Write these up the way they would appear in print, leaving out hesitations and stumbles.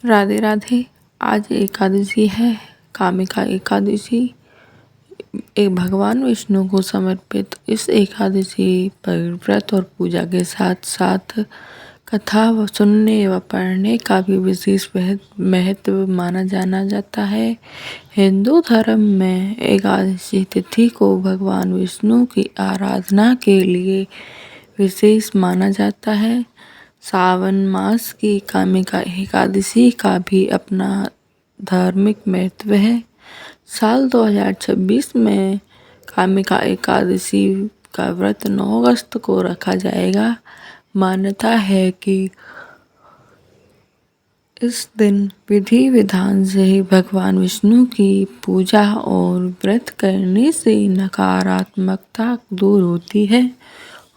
राधे राधे। आज एकादशी है, कामिका एकादशी। एक भगवान विष्णु को समर्पित इस एकादशी पर व्रत और पूजा के साथ साथ कथा सुनने व पढ़ने का भी विशेष महत्व माना जाना जाता है। हिंदू धर्म में एकादशी तिथि को भगवान विष्णु की आराधना के लिए विशेष माना जाता है। सावन मास की कामिका एकादशी का भी अपना धार्मिक महत्व है। साल 2026 में कामिका एकादशी का व्रत 9 अगस्त को रखा जाएगा। मान्यता है कि इस दिन विधि विधान से ही भगवान विष्णु की पूजा और व्रत करने से नकारात्मकता दूर होती है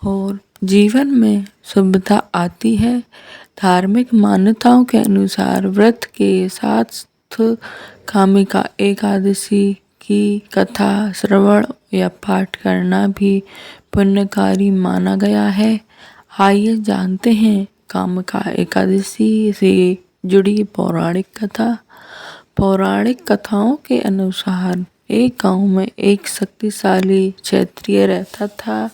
और जीवन में शुभता आती है। धार्मिक मान्यताओं के अनुसार व्रत के साथ कामिका एकादशी की कथा श्रवण या पाठ करना भी पुण्यकारी माना गया है। आइए जानते हैं कामिका एकादशी से जुड़ी पौराणिक कथा। पौराणिक कथाओं के अनुसार एक गांव में एक शक्तिशाली क्षत्रिय रहता था।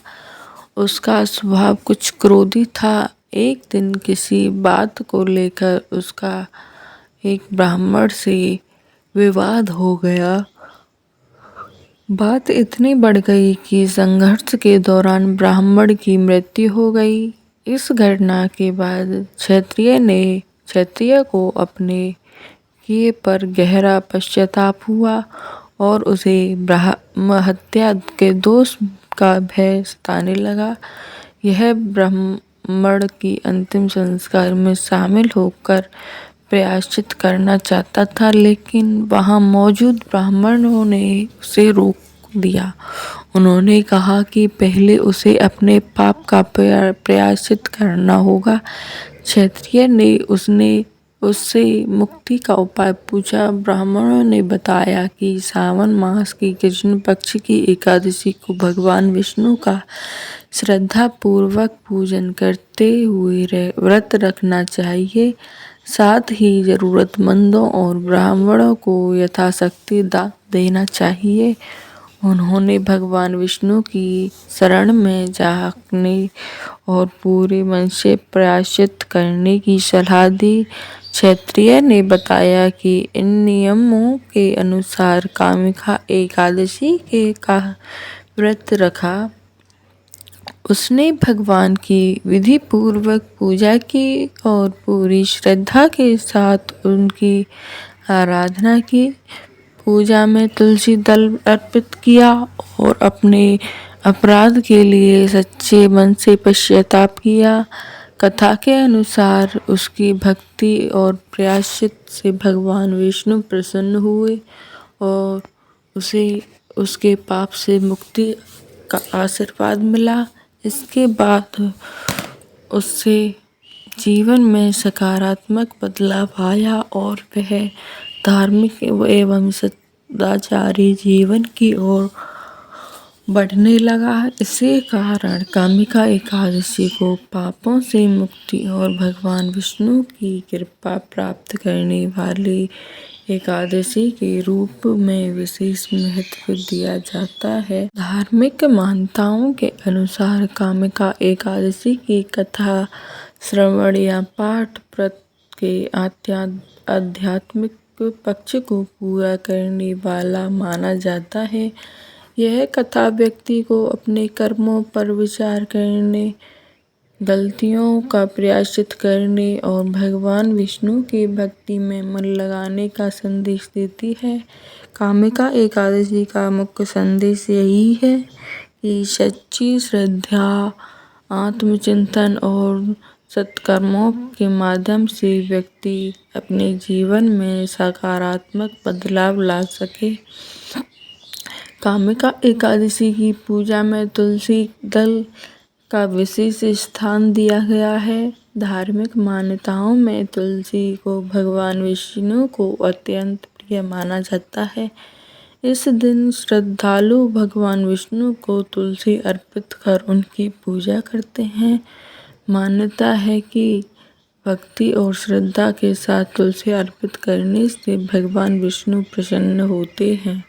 उसका स्वभाव कुछ क्रोधी था। एक दिन किसी बात को लेकर उसका एक ब्राह्मण से विवाद हो गया। बात इतनी बढ़ गई कि संघर्ष के दौरान ब्राह्मण की मृत्यु हो गई। इस घटना के बाद क्षत्रिय को अपने किए पर गहरा पश्चाताप हुआ और उसे ब्रह्म हत्या के दोष का भय सताने लगा। यह ब्राह्मण की अंतिम संस्कार में शामिल होकर प्रायश्चित करना चाहता था, लेकिन वहां मौजूद ब्राह्मणों ने उसे रोक दिया। उन्होंने कहा कि पहले उसे अपने पाप का प्रायश्चित करना होगा। क्षत्रिय ने उससे मुक्ति का उपाय पूछा। ब्राह्मणों ने बताया कि सावन मास की कृष्ण पक्ष की एकादशी को भगवान विष्णु का श्रद्धा पूर्वक पूजन करते हुए व्रत रखना चाहिए। साथ ही जरूरतमंदों और ब्राह्मणों को यथाशक्ति दान देना चाहिए। उन्होंने भगवान विष्णु की शरण में जाने और पूरे मन से प्रायश्चित करने की सलाह दी। क्षत्रिय ने बताया कि इन नियमों के अनुसार कामिका एकादशी का व्रत रखा। उसने भगवान की विधि पूर्वक पूजा की और पूरी श्रद्धा के साथ उनकी आराधना की। पूजा में तुलसी दल अर्पित किया और अपने अपराध के लिए सच्चे मन से पश्चाताप किया। कथा के अनुसार उसकी भक्ति और प्रायश्चित से भगवान विष्णु प्रसन्न हुए और उसे उसके पाप से मुक्ति का आशीर्वाद मिला। इसके बाद उससे जीवन में सकारात्मक बदलाव आया और वह धार्मिक एवं सदाचारी जीवन की ओर बढ़ने लगा। इसी कारण कामिका एकादशी को पापों से मुक्ति और भगवान विष्णु की कृपा प्राप्त करने वाली एकादशी के रूप में विशेष महत्व दिया जाता है। धार्मिक मान्यताओं के अनुसार कामिका एकादशी की कथा श्रवण या पाठ व्रत के आध्यात्मिक पक्ष को पूरा करने वाला माना जाता है। यह कथा व्यक्ति को अपने कर्मों पर विचार करने, गलतियों का प्रायश्चित करने और भगवान विष्णु की भक्ति में मन लगाने का संदेश देती है। कामिका एकादशी का मुख्य संदेश यही है कि सच्ची श्रद्धा, आत्मचिंतन और सत्कर्मों के माध्यम से व्यक्ति अपने जीवन में सकारात्मक बदलाव ला सके। कामिका एकादशी की पूजा में तुलसी दल का विशेष स्थान दिया गया है। धार्मिक मान्यताओं में तुलसी को भगवान विष्णु को अत्यंत प्रिय माना जाता है। इस दिन श्रद्धालु भगवान विष्णु को तुलसी अर्पित कर उनकी पूजा करते हैं। मान्यता है कि भक्ति और श्रद्धा के साथ तुलसी अर्पित करने से भगवान विष्णु प्रसन्न होते हैं।